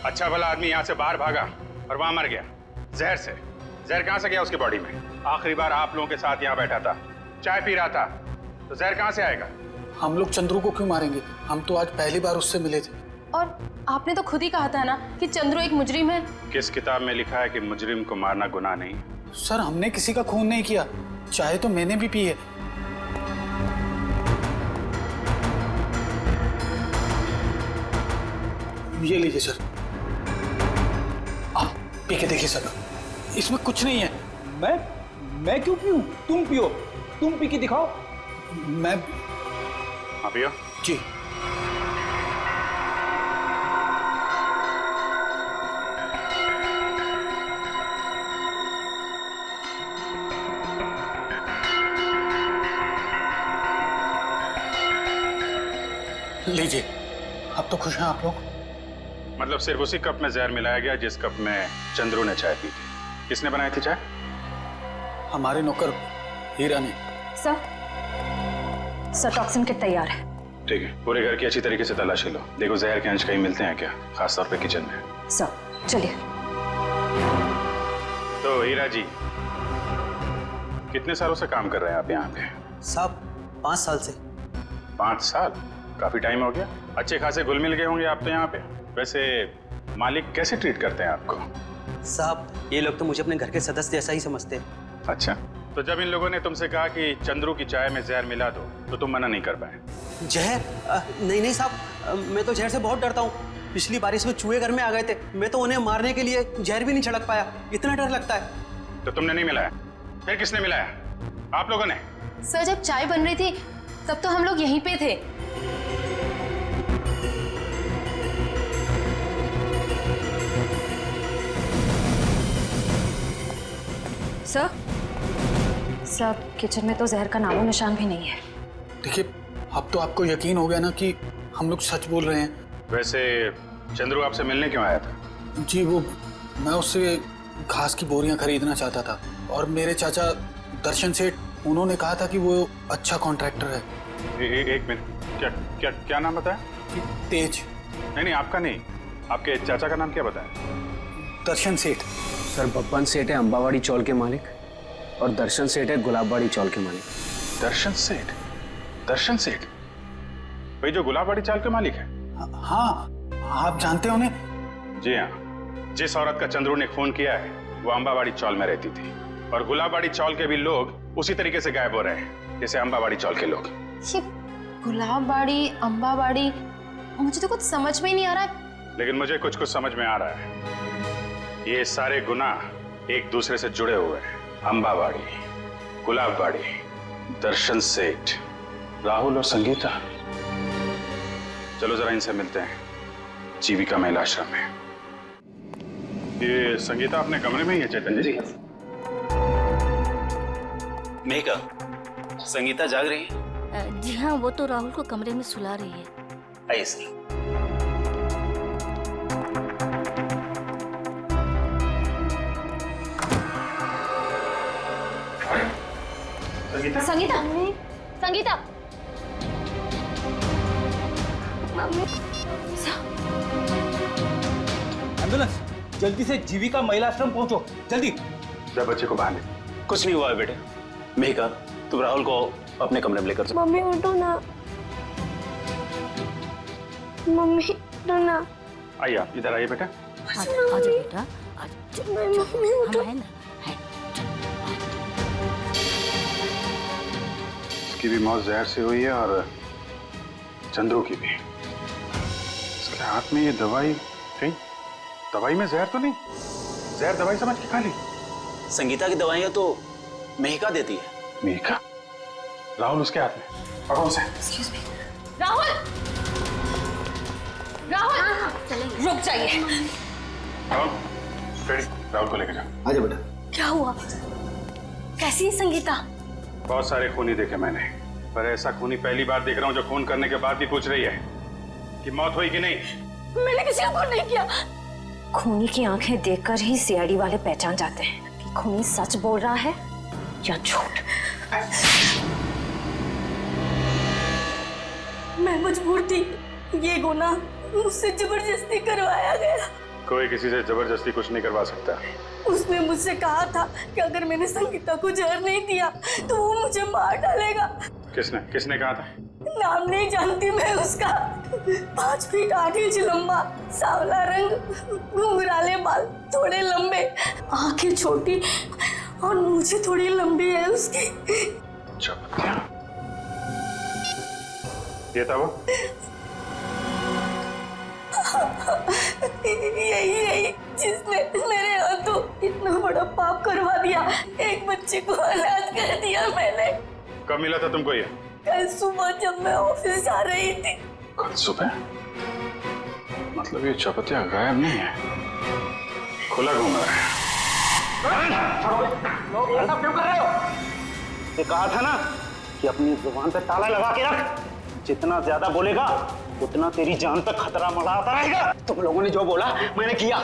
अच्छा भला आदमी यहाँ से बाहर भागा और वहां मर गया जहर से। जहर कहां से गया उसकी बॉडी में? आखिरी बार आप लोगों के साथ यहाँ बैठा था, चाय पी रहा था, तो जहर कहां से आएगा? हम लोग चंद्रू को क्यों मारेंगे? हम तो आज पहली बार उससे मिले थे। और आपने तो खुद ही कहा था ना कि चंद्रू एक मुजरिम है। किस किताब में लिखा है कि मुजरिम को मारना गुनाह नहीं? सर हमने किसी का खून नहीं किया। चाय तो मैंने भी पी है। ये लीजिए सर, आप पी के देखिए सर, इसमें कुछ नहीं है। मैं क्यों पीऊं? तुम पियो, तुम पी के दिखाओ। मैं हाँ पियो जी। लीजिए, अब तो खुश हैं आप लोग? मतलब सिर्फ उसी कप में जहर मिलाया गया जिस कप में चंद्रू ने चाय पी थी। किसने बनाई थी चाय? हमारे नौकर हीरा ने। सर टॉक्सिन किट तैयार है। ठीक है, पूरे घर की अच्छी तरीके से तलाशी लो। देखो जहर के अंश कहीं मिलते हैं क्या, खासतौर पे किचन में। सर चलिए। तो हीरा जी, कितने सालों से काम कर रहे हैं आप यहाँ पे? साहब 5 साल से। 5 साल? काफी टाइम हो गया। अच्छे खासे घुल मिल गए होंगे आप तो यहाँ पे। वैसे मालिक कैसे ट्रीट करते हैं आपको? साहब ये लोग तो मुझे अपने घर के सदस्य जैसा ही समझते हैं। अच्छा, तो जब इन लोगों ने तुमसे कहा कि चंद्रू की चाय में जहर मिला दो तो तुम मना नहीं कर पाए? जहर? नहीं साहब, मैं तो जहर से बहुत डरता हूँ। पिछली बारिश में चूहे घर में आ गए थे, मैं तो उन्हें मारने के लिए जहर भी नहीं छिड़क पाया, इतना डर लगता है। तो तुमने नहीं मिलाया? फिर किसने मिलाया? आप लोगों ने? सर जब चाय बन रही थी तब तो हम लोग यहीं पे थे। सर किचन में तो जहर का नामो निशान भी नहीं है। देखिए, अब तो आपको यकीन हो गया ना कि हम लोग सच बोल रहे हैं। वैसे चंद्रू आपसे मिलने क्यों आया था? जी वो, मैं उससे घास की बोरियां खरीदना चाहता था और मेरे चाचा दर्शन सेठ, उन्होंने कहा था कि वो अच्छा कॉन्ट्रैक्टर है। एक मिनट, क्या नाम बताया? तेज। नहीं आपका नहीं, आपके चाचा का नाम क्या बताया? दर्शन सेठ। सर बब्बन सेठ है अंबावाड़ी चौल के मालिक, और दर्शन सेठ है गुलाबबाड़ी चौल के मालिक। दर्शन सेठ? दर्शन सेठ भाई जो गुलाबबाड़ी चाल के मालिक है? हाँ, आप जानते हो उन्हें? जी हाँ, जिस औरत का चंद्रू ने खून किया है वो अंबावाड़ी चौल में रहती थी, और गुलाबबाड़ी चौल के भी लोग उसी तरीके से गायब हो रहे हैं जैसे अंबावाड़ी चौल के लोग। ये गुलाबबाड़ी, अंबावाड़ी, मुझे तो कुछ समझ में ही नहीं आ रहा है। लेकिन मुझे कुछ समझ में आ रहा है। ये सारे गुनाह एक दूसरे से जुड़े हुए हैं। अंबावाड़ी, गुलाबबाड़ी, दर्शन सेठ, राहुल और संगीता। चलो जरा इनसे मिलते हैं जीविका महिला आश्रम में। ये संगीता अपने कमरे में ही है चैतन्य जी? मेघा, संगीता जाग रही है? जी हाँ, वो तो राहुल को कमरे में सुला रही है। आई सी। संगीता। एम्बुलेंस, जल्दी से जीविका महिला आश्रम पहुंचो, जल्दी। जब बच्चे को बाहर ले। कुछ नहीं हुआ है बेटे। मेहिका, तुम राहुल को अपने कमरे में लेकर जाओ। मम्मी उठो ना, मम्मी उठो ना। आइए आप इधर आइए बेटा। आजा बेटा, मम्मी उठो। इसकी भी मौत जहर से हुई है और चंद्रू की भी। इसके हाथ में ये दवाई, कहीं दवाई में जहर तो नहीं? जहर दवाई समझ के खा ली? संगीता की दवाइयां तो मेहिका देती है। मेहिका? राहुल उसके हाथ में, पकड़ो उसे। राहुल, राहुल, रुक जाइए। राहुल, रेडी, राहुल को लेकर जाओ। आजा बेटा। क्या हुआ? कैसी है संगीता? बहुत सारे खूनी देखे मैंने, पर ऐसा खूनी पहली बार देख रहा हूँ जो खून करने के बाद भी पूछ रही है कि मौत हुई कि नहीं। मैंने किसी को खून नहीं किया। खूनी की आंखें देखकर ही सीआईडी वाले पहचान जाते हैं कि खूनी सच बोल रहा है या झूठ। मैं मजबूर थी, ये गुनाह मुझसे जबरदस्ती करवाया गया। कोई किसी से जबरदस्ती कुछ नहीं करवा सकता। उसने मुझसे कहा था कि अगर मैंने संगीता को जहर नहीं दिया तो वो मुझे मार डालेगा। किसने किसने कहा था? नाम नहीं जानती मैं उसका। 5 फीट 8 इंच लंबा, सांवला रंग, घुंघराले बाल, थोड़े लंबे, आंखें छोटी और मुझे थोड़ी लंबी है उसकी। ये था वो? यही जिसने मेरे हाथों इतना बड़ा पाप करवा दिया। एक बच्चे को अनाथ कर दिया मैंने। कब मिला था तुमको ये? कल सुबह जब मैं ऑफिस जा रही थी। कल सुबह? मतलब ये चपतिया गायब नहीं है, खुला घूम रहा है। ऐसा क्यों कर रहे हो? ये कहा था ना कि अपनी जुबान पे ताला लगा के रख। जितना ज्यादा बोलेगा उतना तेरी जान तक खतरा मंडराता रहेगा। तुम लोगों ने जो बोला मैंने किया।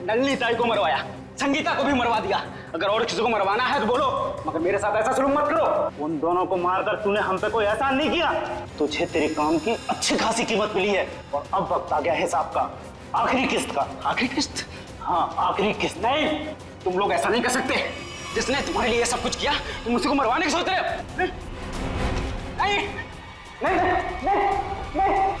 नलिनी ताई को मरवाया, संगीता को भी मरवा दिया। अगर और किसी को मरवाना है तो बोलो, मगर मेरे साथ ऐसा सलूक मत करो। उन दोनों को मारकर तूने हम पे कोई एहसान नहीं किया। तुझे तेरे काम की अच्छी खासी कीमत मिली है और अब वक्त आ गया हिसाब का, आखिरी किस्त का। आखिरी किस्त? हाँ, आखिरी किस्त। नहीं, तुम लोग ऐसा नहीं कर सकते। जिसने तुम्हारे लिए सब कुछ किया तुम उसी को मरवाने की सोच रहे हो? नहीं, नहीं, नहीं, नहीं।